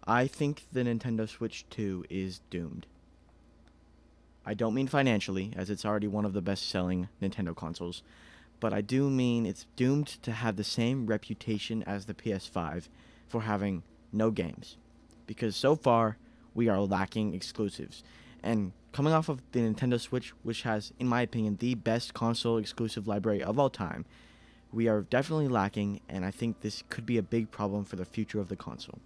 I think the Nintendo Switch 2 is doomed. I don't mean financially, as it's already one of the best-selling Nintendo consoles, but I do mean it's doomed to have the same reputation as the PS5 for having no games. Because so far, we are lacking exclusives. And coming off of the Nintendo Switch, which has, in my opinion, the best console exclusive library of all time, we are definitely lacking, and I think this could be a big problem for the future of the console.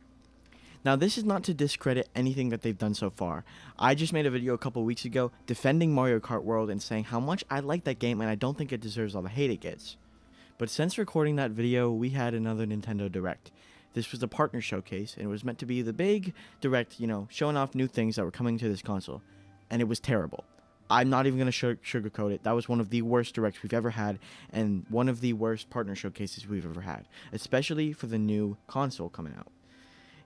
Now, this is not to discredit anything that they've done so far. I just made a video a couple weeks ago defending Mario Kart World and saying how much I like that game and I don't think it deserves all the hate it gets. But since recording that video, we had another Nintendo Direct. This was a partner showcase, and it was meant to be the big Direct, showing off new things that were coming to this console. And it was terrible. I'm not even going to sugarcoat it. That was one of the worst Directs we've ever had, and one of the worst partner showcases we've ever had, especially for the new console coming out.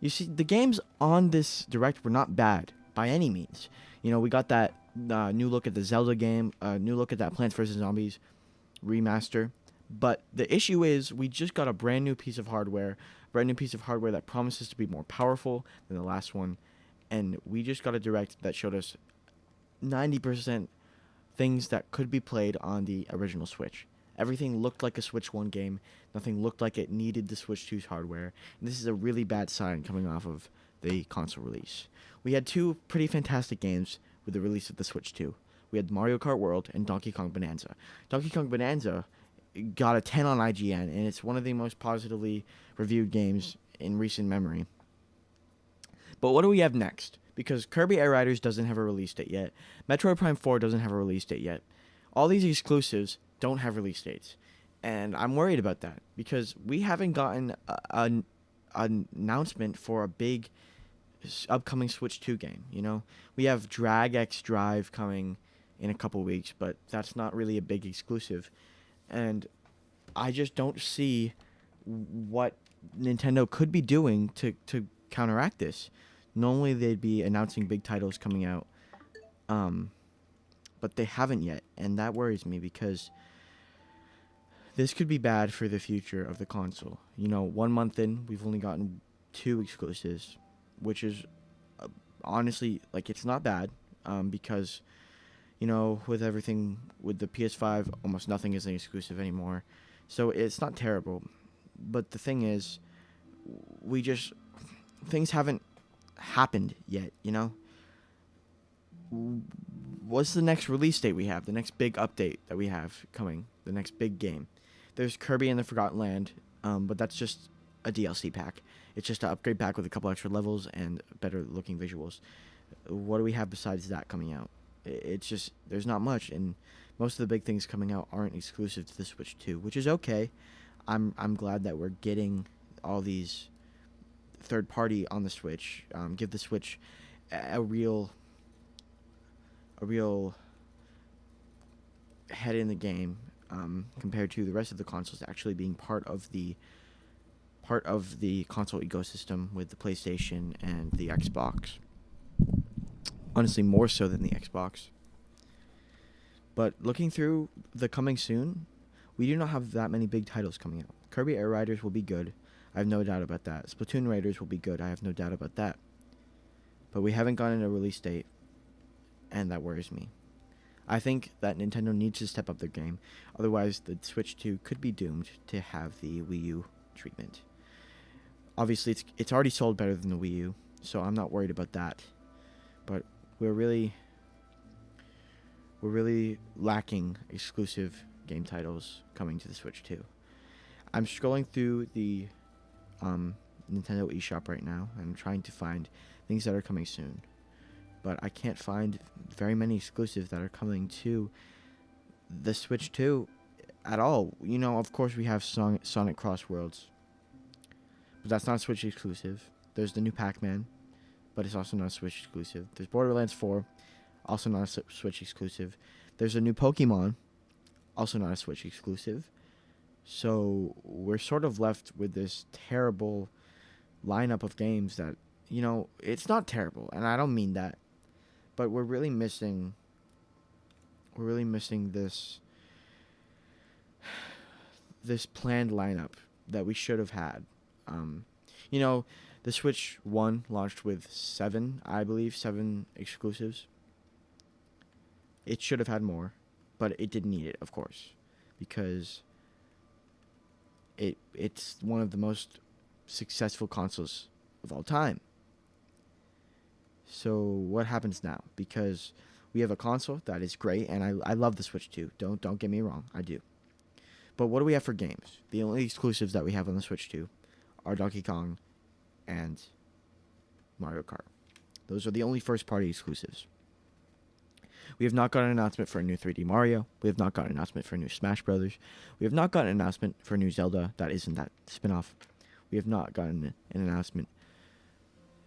You see, the games on this Direct were not bad by any means. We got that new look at the Zelda game, new look at that Plants vs. Zombies remaster. But the issue is we just got a brand new piece of hardware that promises to be more powerful than the last one. And we just got a Direct that showed us 90% things that could be played on the original Switch. Everything looked like a Switch 1 game. Nothing looked like it needed the Switch 2's hardware. And this is a really bad sign coming off of the console release. We had two pretty fantastic games with the release of the Switch 2. We had Mario Kart World and Donkey Kong Bonanza. Donkey Kong Bonanza got a 10 on IGN, and it's one of the most positively reviewed games in recent memory. But what do we have next? Because Kirby Air Riders doesn't have a release date yet. Metroid Prime 4 doesn't have a release date yet. All these exclusives don't have release dates. And I'm worried about that because we haven't gotten an announcement for a big upcoming Switch 2 game, We have Drag X Drive coming in a couple weeks, but that's not really a big exclusive. And I just don't see what Nintendo could be doing to counteract this. Normally they'd be announcing big titles coming out, but they haven't yet, and that worries me because this could be bad for the future of the console. 1 month in, we've only gotten 2 exclusives, which is honestly, it's not bad, because, with everything, with the PS5, almost nothing is an exclusive anymore. So it's not terrible. But the thing is, things haven't happened yet, What's the next release date we have? The next big update that we have coming? The next big game? There's Kirby and the Forgotten Land, but that's just a DLC pack. It's just an upgrade pack with a couple extra levels and better looking visuals. What do we have besides that coming out? It's just, there's not much, and most of the big things coming out aren't exclusive to the Switch 2, which is okay. I'm glad that we're getting all these third party on the Switch. Give the Switch a real head in the game, compared to the rest of the consoles actually being part of the console ecosystem with the PlayStation and the Xbox. Honestly, more so than the Xbox. But looking through the coming soon, we do not have that many big titles coming out. Kirby Air Riders will be good. I have no doubt about that. Splatoon Raiders will be good. I have no doubt about that. But we haven't gotten a release date, and that worries me. I think that Nintendo needs to step up their game. Otherwise, the Switch 2 could be doomed to have the Wii U treatment. Obviously, it's already sold better than the Wii U, so I'm not worried about that. But we're really lacking exclusive game titles coming to the Switch 2. I'm scrolling through the Nintendo eShop right now. I'm trying to find things that are coming soon. But I can't find very many exclusives that are coming to the Switch 2 at all. Of course we have Sonic Cross Worlds, but that's not a Switch exclusive. There's the new Pac-Man, but it's also not a Switch exclusive. There's Borderlands 4, also not a Switch exclusive. There's a new Pokemon, also not a Switch exclusive. So we're sort of left with this terrible lineup of games that, it's not terrible, and I don't mean that, but we're really missing this planned lineup that we should have had. The The Switch 1 launched with 7, I believe, 7 exclusives. It should have had more, but it didn't need it, of course, because it's one of the most successful consoles of all time. So what happens now? Because we have a console that is great, and I love the Switch 2. Don't get me wrong, I do. But what do we have for games? The only exclusives that we have on the Switch 2 are Donkey Kong and Mario Kart. Those are the only first-party exclusives. We have not got an announcement for a new 3D Mario. We have not got an announcement for a new Smash Brothers. We have not got an announcement for a new Zelda that isn't that spin-off. We have not gotten an announcement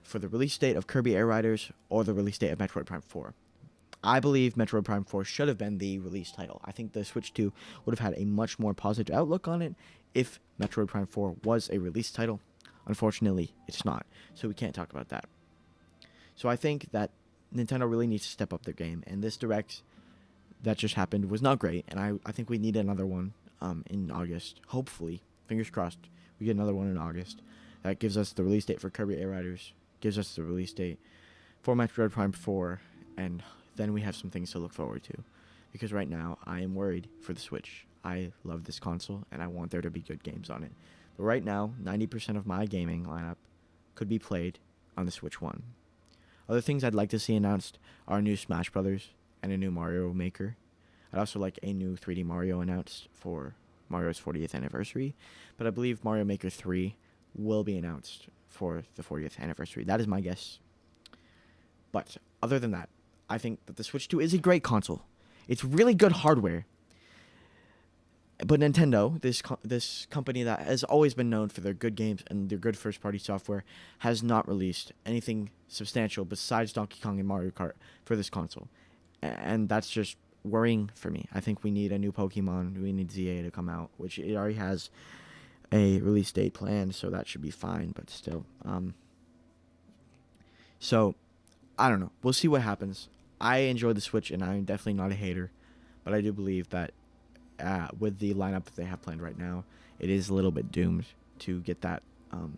for the release date of Kirby Air Riders or the release date of Metroid Prime 4. I believe Metroid Prime 4 should have been the release title. I think the Switch 2 would have had a much more positive outlook on it if Metroid Prime 4 was a release title. Unfortunately, it's not, so we can't talk about that. So I think that Nintendo really needs to step up their game, and this Direct that just happened was not great, and I think we need another one in August. Hopefully, fingers crossed, we get another one in August. That gives us the release date for Kirby Air Riders, gives us the release date for Metroid Prime 4, and then we have some things to look forward to. Because right now, I am worried for the Switch. I love this console, and I want there to be good games on it. But right now, 90% of my gaming lineup could be played on the Switch 1. Other things I'd like to see announced are a new Smash Brothers and a new Mario Maker. I'd also like a new 3D Mario announced for Mario's 40th anniversary. But I believe Mario Maker 3 will be announced for the 40th anniversary. That is my guess. But other than that, I think that the Switch 2 is a great console. It's really good hardware. But Nintendo, this company that has always been known for their good games and their good first-party software, has not released anything substantial besides Donkey Kong and Mario Kart for this console. And that's just worrying for me. I think we need a new Pokemon. We need ZA to come out, which it already has a release date planned, so that should be fine, but still. So, I don't know. We'll see what happens. I enjoy the Switch, and I'm definitely not a hater, but I do believe that with the lineup that they have planned right now, it is a little bit doomed to get that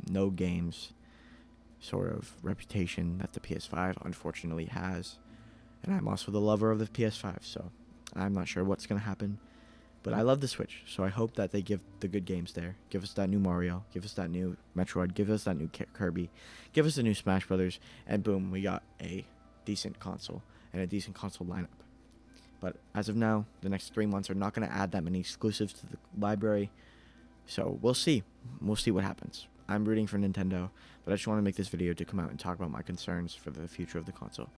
no games sort of reputation that the PS5 unfortunately has. And I'm also the lover of the PS5, so I'm not sure what's going to happen. But I love the Switch, so I hope that they give the good games there. Give us that new Mario, give us that new Metroid, give us that new Kirby, give us the new Smash Brothers, and boom, we got a decent console and a decent console lineup. But as of now, the next 3 months are not going to add that many exclusives to the library. So we'll see. We'll see what happens. I'm rooting for Nintendo, but I just want to make this video to come out and talk about my concerns for the future of the console.